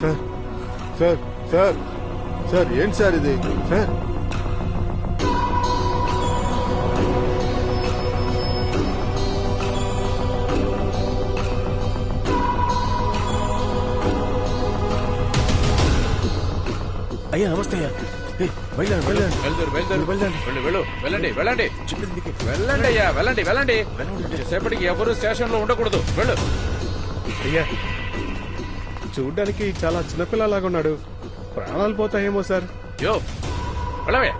Sir sir sir sir ఏంటి sir ఇది sir? అయ్యా నమస్తే అయ్యా. వెళ్ళండి అయ్యా వెళ్ళండి. సేపటికి ఎవరు స్టేషన్ లో ఉండకూడదు. వెళ్ళు. అయ్యా చూడ్డానికి చాలా చిన్నపిల్లలాగా ఉన్నాడు. ప్రాణాలు పోతాయేమో సార్. యో వెళ్ళవే.